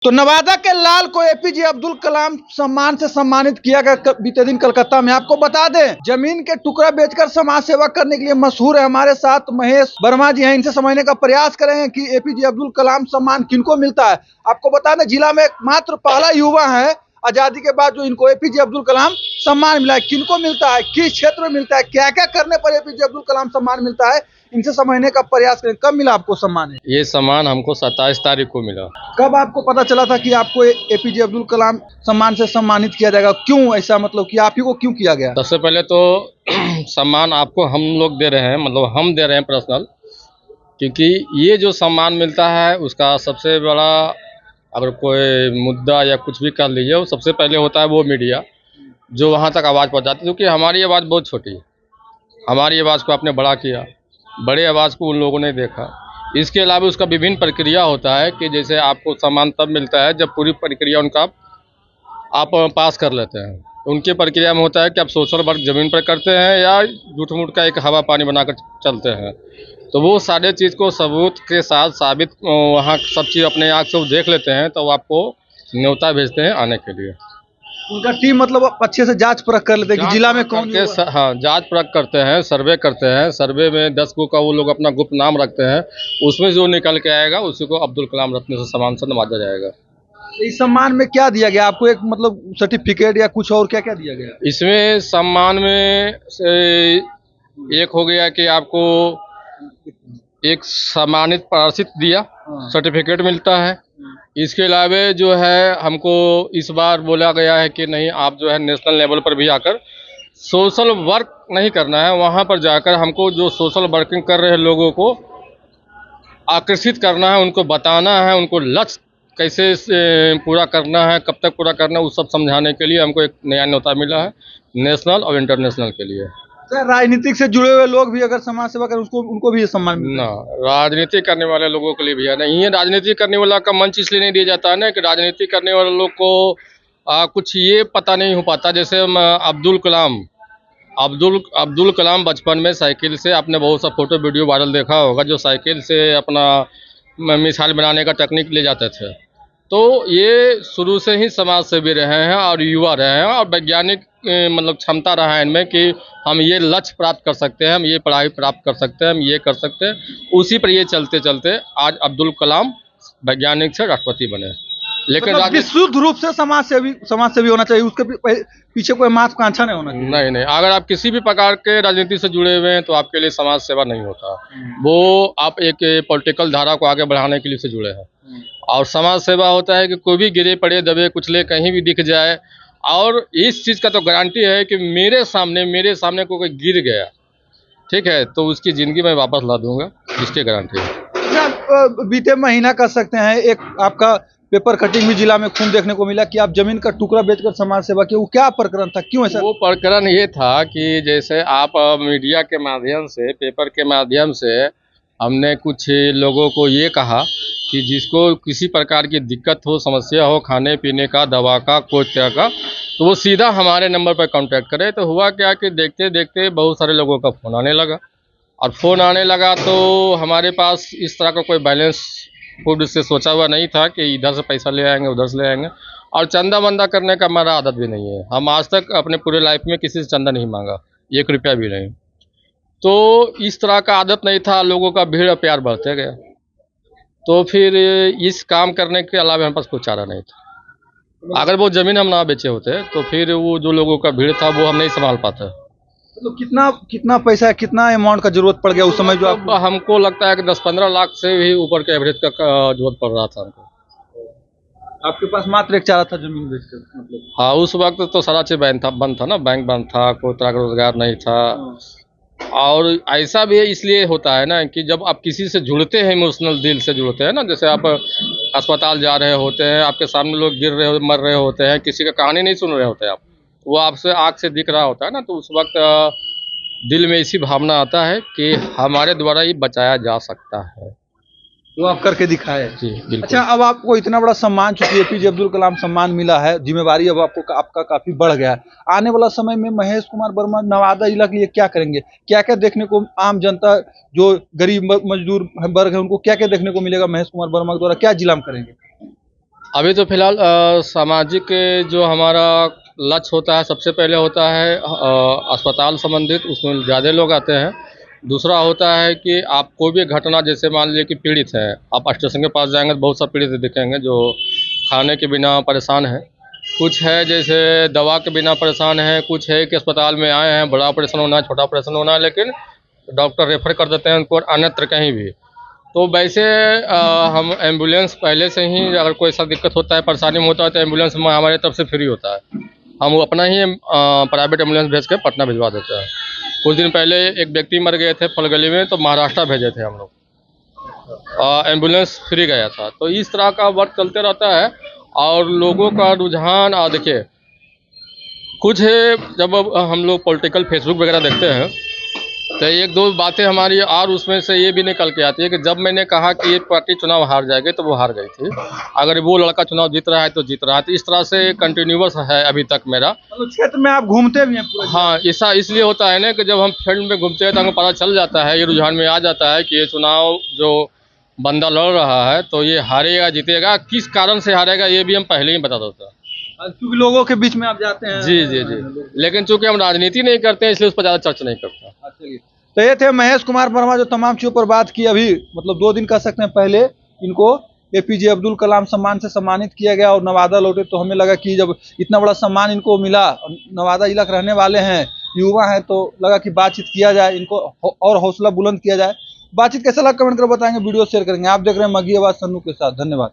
तो नवादा के लाल को एपीजे अब्दुल कलाम सम्मान से सम्मानित किया गया बीते दिन कलकत्ता में। आपको बता दें, जमीन के टुकड़ा बेचकर समाज सेवा करने के लिए मशहूर है। हमारे साथ महेश वर्मा जी हैं, इनसे समझने का प्रयास करेंगे कि एपीजे अब्दुल कलाम सम्मान किनको मिलता है। आपको बता दें, जिला में मात्र पहला युवा है आजादी के बाद जो इनको एपीजे अब्दुल कलाम सम्मान मिला है। किनको मिलता है, किस क्षेत्र में मिलता है, क्या क्या करने पर एपीजे अब्दुल कलाम सम्मान मिलता है, इनसे समझने का प्रयास करें। कब मिला आपको सम्मान? ये सम्मान हमको 27 तारीख को मिला। कब आपको पता चला था कि आपको एपीजे अब्दुल कलाम सम्मान से सम्मानित किया जाएगा? क्यों ऐसा, मतलब कि आप ही को क्यों किया गया? सबसे पहले तो सम्मान आपको हम लोग दे रहे हैं, मतलब हम दे रहे हैं पर्सनल, क्योंकि ये जो सम्मान मिलता है उसका सबसे बड़ा, अगर कोई मुद्दा या कुछ भी कर लीजिए, वो सबसे पहले होता है वो मीडिया जो वहाँ तक आवाज़ पहुँचाती है, क्योंकि हमारी आवाज़ बहुत छोटी है। हमारी आवाज़ को आपने बड़ा किया, बड़े आवाज़ को उन लोगों ने देखा। इसके अलावा उसका विभिन्न प्रक्रिया होता है कि जैसे आपको सम्मान तब मिलता है जब पूरी प्रक्रिया उनका आप पास कर लेते हैं। उनकी प्रक्रिया में होता है कि आप सोशल वर्क ज़मीन पर करते हैं या झूठ मूठ का एक हवा पानी बनाकर चलते हैं, तो वो सारे चीज़ को सबूत के साथ साबित वहाँ सब चीज़ अपने आँख से वो देख लेते हैं, तो वो आपको न्योता भेजते हैं आने के लिए। उनका टीम मतलब अच्छे से जांच परख कर लेते हैं कि जिला में कौन युवा है। हाँ, जांच परख करते हैं, सर्वे करते हैं। सर्वे में 10 को का वो लोग अपना गुप्त नाम रखते हैं, उसमें जो निकल के आएगा उसी को अब्दुल कलाम रत्न से सम्मान से नवाजा जाएगा। इस सम्मान में क्या दिया गया आपको? एक मतलब सर्टिफिकेट या कुछ और क्या क्या दिया गया? इसमें सम्मान में से एक हो गया कि आपको एक सम्मानित प्रदर्शित दिया, सर्टिफिकेट मिलता है। इसके अलावा जो है हमको इस बार बोला गया है कि नहीं, आप जो है नेशनल लेवल पर भी आकर सोशल वर्क नहीं करना है, वहाँ पर जाकर हमको जो सोशल वर्किंग कर रहे लोगों को आकर्षित करना है, उनको बताना है, उनको लक्ष्य कैसे पूरा करना है, कब तक पूरा करना है, वो सब समझाने के लिए हमको एक नया न्योता मिला है, नेशनल और इंटरनेशनल के लिए। राजनीतिक से जुड़े हुए लोग भी अगर समाज सेवा करें उनको भी ये सम्मान मिलता है? ना, राजनीति करने वाले लोगों के लिए भी है नहीं। ये राजनीति करने वाला का मंच इसलिए नहीं दिया जाता है ना कि राजनीति करने वाले लोग को कुछ ये पता नहीं हो पाता। जैसे अब्दुल कलाम बचपन में साइकिल से, आपने बहुत सा फोटो वीडियो वायरल देखा होगा, जो साइकिल से अपना मिसाइल बनाने का टेक्निक ले जाते थे। तो ये शुरू से ही समाज सेवी रहे हैं और युवा रहे हैं और वैज्ञानिक मतलब क्षमता रहा है इनमें कि हम ये लक्ष्य प्राप्त कर सकते हैं, हम ये पढ़ाई प्राप्त कर सकते हैं, हम ये कर सकते हैं। उसी पर ये चलते चलते आज अब्दुल कलाम वैज्ञानिक से राष्ट्रपति बने। लेकिन मतलब विशुद्ध रूप से समाज सेवी होना चाहिए, उसके पीछे कोई महत्वाकांक्षा नहीं होना चाहिए। नहीं, अगर आप किसी भी प्रकार के राजनीति से जुड़े हुए हैं तो आपके लिए समाज सेवा नहीं होता। वो आप एक पॉलिटिकल धारा को आगे बढ़ाने के लिए से जुड़े हैं। और समाज सेवा होता है कि कोई भी गिरे पड़े दबे कुचले कहीं भी दिख जाए, और इस चीज़ का तो गारंटी है कि मेरे सामने कोई गिर गया, ठीक है, तो उसकी ज़िंदगी में वापस ला दूंगा, इसकी गारंटी है। बीते महीना कर सकते हैं, एक आपका पेपर कटिंग भी जिला में खून देखने को मिला कि आप जमीन का टुकड़ा बेचकर समाज सेवा किए। वो क्या प्रकरण था, क्यों ऐसा? वो प्रकरण ये था कि जैसे आप मीडिया के माध्यम से, पेपर के माध्यम से हमने कुछ लोगों को ये कहा कि जिसको किसी प्रकार की दिक्कत हो, समस्या हो, खाने पीने का, दवा का, कोई तरह का, तो वो सीधा हमारे नंबर पर कांटेक्ट करे। तो हुआ क्या कि देखते देखते बहुत सारे लोगों का फ़ोन आने लगा, और फ़ोन आने लगा तो हमारे पास इस तरह का कोई बैलेंस खुद से सोचा हुआ नहीं था कि इधर से पैसा ले आएंगे, उधर से ले आएंगे। और चंदा वंदा करने का हमारा आदत भी नहीं है। हम आज तक अपने पूरे लाइफ में किसी से चंदा नहीं मांगा, 1 रुपया भी नहीं। तो इस तरह का आदत नहीं था, लोगों का भीड़ और प्यार बढ़ते गया। तो फिर इस काम करने के अलावा हमारे पास कोई चारा नहीं था। अगर वो ज़मीन हम ना बेचे होते तो फिर वो जो लोगों का भीड़ था वो हम नहीं संभाल पाते। तो कितना पैसा, कितना अमाउंट का जरूरत पड़ गया उस समय? जो आप हमको लगता है कि 10-15 लाख से भी ऊपर के एवरेज का जरूरत पड़ रहा था हमको। आपके पास मात्र एक चारा था जमीन बेचकर? मतलब हाँ, उस वक्त तो सारा चीज़ बंद था ना, बैंक बंद था, कोई तरह का रोजगार नहीं था। और ऐसा भी इसलिए होता है ना कि जब आप किसी से जुड़ते हैं, इमोशनल दिल से जुड़ते हैं ना, जैसे आप अस्पताल जा रहे होते हैं, आपके सामने लोग गिर रहे मर रहे होते हैं, किसी का कहानी नहीं सुन रहे होते आप, वो आपसे आँख से दिख रहा होता है ना, तो उस वक्त दिल में इसी भावना आता है कि हमारे द्वारा ये बचाया जा सकता है। वो आप करके दिखाए। जी बिल्कुल। अच्छा, अब आपको इतना बड़ा सम्मान, चूंकि एपीजे अब्दुल कलाम सम्मान मिला है, जिम्मेवारी अब आपका काफी बढ़ गया है। आने वाला समय में महेश कुमार वर्मा नवादा जिला के लिए क्या करेंगे? क्या क्या देखने को आम जनता, जो गरीब मजदूर वर्ग है, उनको क्या क्या देखने को मिलेगा? महेश कुमार वर्मा के द्वारा क्या जिला में करेंगे? अभी तो फिलहाल सामाजिक जो हमारा लक्ष्य होता है, सबसे पहले होता है अस्पताल संबंधित, उसमें ज़्यादा लोग आते हैं। दूसरा होता है कि आप कोई भी घटना, जैसे मान लीजिए कि पीड़ित है, आप स्टेशन के पास जाएंगे तो बहुत सा पीड़ित दिखेंगे जो खाने के बिना परेशान है। कुछ है जैसे दवा के बिना परेशान है, कुछ है कि अस्पताल में आए हैं, बड़ा ऑपरेशन होना है, छोटा ऑपरेशन होना है, लेकिन डॉक्टर रेफर कर देते हैं उनको अन्यत्र कहीं भी। तो वैसे हम एम्बुलेंस पहले से ही, अगर कोई ऐसा दिक्कत होता है, परेशानी में होता है, तो एम्बुलेंस में हमारे तरफ से फ्री होता है। हम वो अपना ही प्राइवेट एम्बुलेंस भेज के पटना भिजवा देते हैं। कुछ दिन पहले एक व्यक्ति मर गए थे फलगली में, तो महाराष्ट्र भेजे थे हम लोग, एम्बुलेंस फ्री गया था। तो इस तरह का वर्क चलते रहता है। और लोगों का रुझान देखिए, कुछ है, जब अब हम लोग पॉलिटिकल फेसबुक वगैरह देखते हैं तो एक दो बातें हमारी और उसमें से ये भी निकल के आती है कि जब मैंने कहा कि ये पार्टी चुनाव हार जाएगी तो वो हार गई थी, अगर वो लड़का चुनाव जीत रहा है तो जीत रहा है। तो इस तरह से कंटिन्यूअस है अभी तक मेरा। मतलब क्षेत्र में आप घूमते भी हैं पूरे? हाँ, ऐसा इसलिए होता है ना कि जब हम फील्ड में घूमते हैं तो हमें पता चल जाता है, ये रुझान में आ जाता है कि ये चुनाव जो बंदा लड़ रहा है तो ये हारेगा जीतेगा, किस कारण से हारेगा ये भी हम पहले ही बता देते हैं। क्योंकि लोगों के बीच में आप जाते हैं। जी जी जी। लेकिन चूंकि हम राजनीति नहीं करते हैं इसलिए उस पर ज़्यादा चर्चा नहीं करते हैं। चलिए, तो ये थे महेश कुमार वर्मा जो तमाम चीजों पर बात की। अभी मतलब 2 दिन कह सकते हैं पहले इनको एपीजे अब्दुल कलाम सम्मान से सम्मानित किया गया और नवादा लौटे, तो हमें लगा कि जब इतना बड़ा सम्मान इनको मिला, नवादा जिला के रहने वाले हैं, युवा हैं, तो लगा कि बातचीत किया जाए, इनको और हौसला बुलंद किया जाए। बातचीत कैसा लगा कमेंट कर बताएंगे, वीडियो शेयर करेंगे। आप देख रहे हैं मघी आवाज सन्नू के साथ। धन्यवाद।